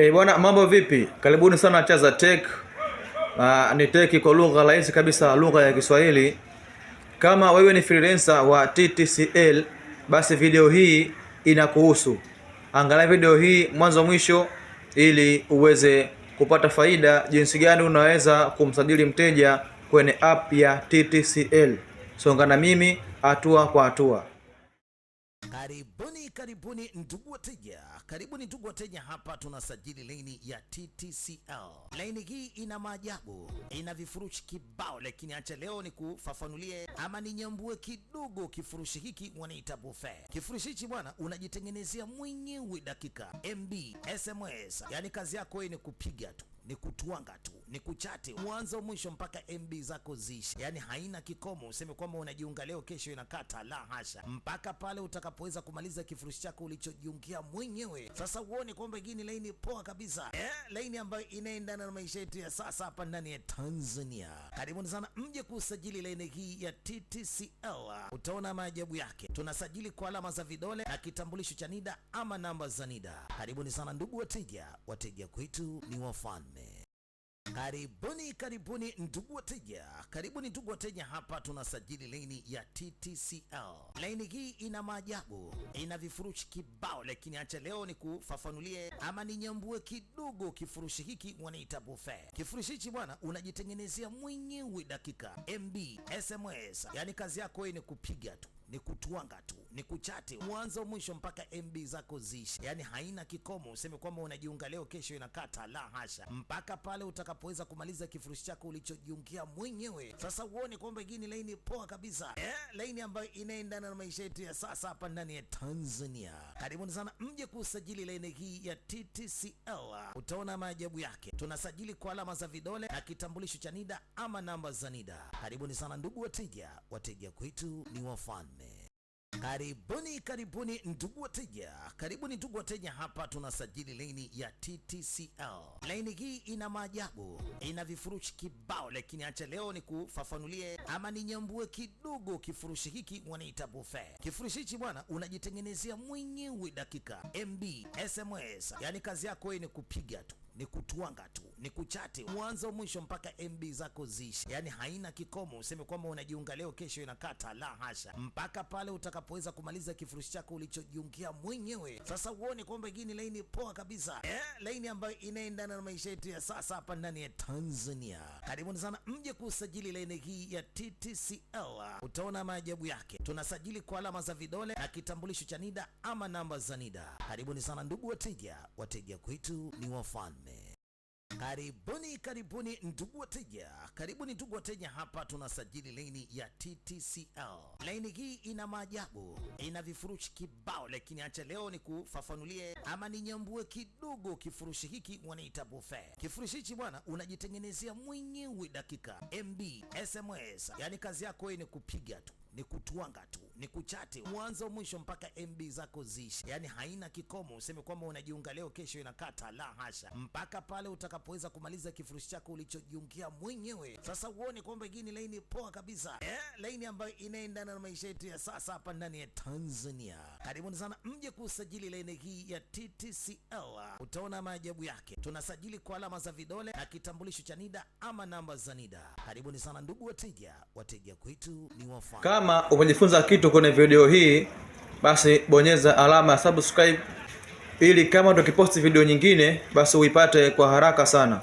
Bwana, mambo vipi? Karibuni sana Chaza Tech. Ni tech kwa lugha rahisi kabisa, lugha ya Kiswahili. Kama wewe ni freelancer wa TTCL, basi video hii inakuhusu. Angalia video hii mwanzo mwisho ili uweze kupata faida jinsi gani unaweza kumsajili mteja kwenye app ya TTCL. Songa na mimi hatua kwa hatua. Karibuni ndugu wateja, karibuni ndugu wateja. Hapa tunasajili laini ya TTCL. Laini hii ina maajabu, ina vifurushi kibao, lakini acha leo ni kufafanulie ama ninyambue kidogo kifurushi hiki wanaita buffet. Kifurushi hichi bwana, unajitengenezea mwenyewe dakika, MB, SMS, yani kazi yako ni kupiga tu, ni kutuanga tu, ni kuchati mwanzo mwisho mpaka MB zako ziishi. Yani haina kikomo, useme kwamba unajiunga leo kesho inakata, la hasha, mpaka pale utakapoweza kumaliza kifurushi chako ulichojiungia mwenyewe. Sasa uone kwamba hii ni laini poa kabisa, laini ambayo inaendana na maisha yetu ya sasa hapa ndani ya Tanzania. Karibuni sana mje kusajili laini hii ya TTCL, utaona maajabu yake. Tunasajili kwa alama za vidole na kitambulisho cha NIDA ama namba za NIDA. Karibuni sana ndugu wateja, wateja kwetu ni wafalme. Karibuni ndugu wateja, karibuni ndugu wateja. Hapa tunasajili laini ya TTCL. Laini hii ina maajabu, ina vifurushi kibao, lakini acha leo ni kufafanulie ama ninyambue kidogo kifurushi hiki wanaita buffet. Kifurushi hichi bwana, unajitengenezea mwenyewe dakika, MB, SMS, yani kazi yako ni kupiga tu, ni kutuanga tu, ni kuchati mwanzo mwisho mpaka MB zako ziishi. Yani haina kikomo, useme kwamba unajiunga leo kesho inakata, la hasha, mpaka pale utakapoweza kumaliza kifurushi chako ulichojiungia mwenyewe. Sasa uone kwamba hii ni laini poa kabisa, laini ambayo inaendana na maisha yetu ya sasa hapa ndani ya Tanzania. Karibuni sana mje kusajili laini hii ya TTCL, utaona maajabu yake. Tunasajili kwa alama za vidole na kitambulisho cha NIDA ama namba za NIDA. Karibuni sana ndugu wateja, wateja kwetu ni wafalme. Karibuni ndugu wateja, karibuni ndugu wateja. Hapa tunasajili laini ya TTCL. Laini hii ina maajabu, ina vifurushi kibao, lakini acha leo ni kufafanulie ama ninyambue kidogo kifurushi hiki wanaita buffet. Kifurushi hichi bwana, unajitengenezea mwenyewe dakika, MB, SMS, yani kazi yako ni kupiga tu, ni kutuanga tu, ni kuchati mwanzo mwisho mpaka MB zako ziishi. Yani haina kikomo, useme kwamba unajiunga leo kesho inakata, la hasha, mpaka pale utakapoweza kumaliza kifurushi chako ulichojiungia mwenyewe. Sasa uone kwamba hii ni laini poa kabisa, laini ambayo inaendana na maisha yetu ya sasa hapa ndani ya Tanzania. Karibuni sana mje kusajili laini hii ya TTCL, utaona maajabu yake. Tunasajili kwa alama za vidole na kitambulisho cha NIDA ama namba za NIDA. Karibuni sana ndugu wateja, wateja kwetu ni wafalme. Karibuni ndugu wateja, karibuni ndugu wateja. Hapa tunasajili laini ya TTCL. Laini hii ina maajabu, ina vifurushi kibao, lakini acha leo ni kufafanulie ama ninyambue kidogo kifurushi hiki wanaita buffet. Kifurushi hichi bwana, unajitengenezea mwenyewe dakika, MB, SMS, yani kazi yako ni kupiga tu, ni kutuanga tu, ni kuchati mwanzo mwisho mpaka MB zako ziishi. Yani haina kikomo, useme kwamba unajiunga leo kesho inakata, la hasha, mpaka pale utakapoweza kumaliza kifurushi chako ulichojiungia mwenyewe. Sasa uone kwamba hii ni laini poa kabisa, laini ambayo inaendana na maisha yetu ya sasa hapa ndani ya Tanzania. Karibuni sana mje kusajili laini hii ya TTCL, utaona maajabu yake. Tunasajili kwa alama za vidole na kitambulisho cha NIDA ama namba za NIDA. Karibuni sana ndugu wateja, wateja kwetu ni wafalme. Kama umejifunza kitu kwenye video hii, basi bonyeza alama ya subscribe ili kama tukiposti video nyingine basi uipate kwa haraka sana.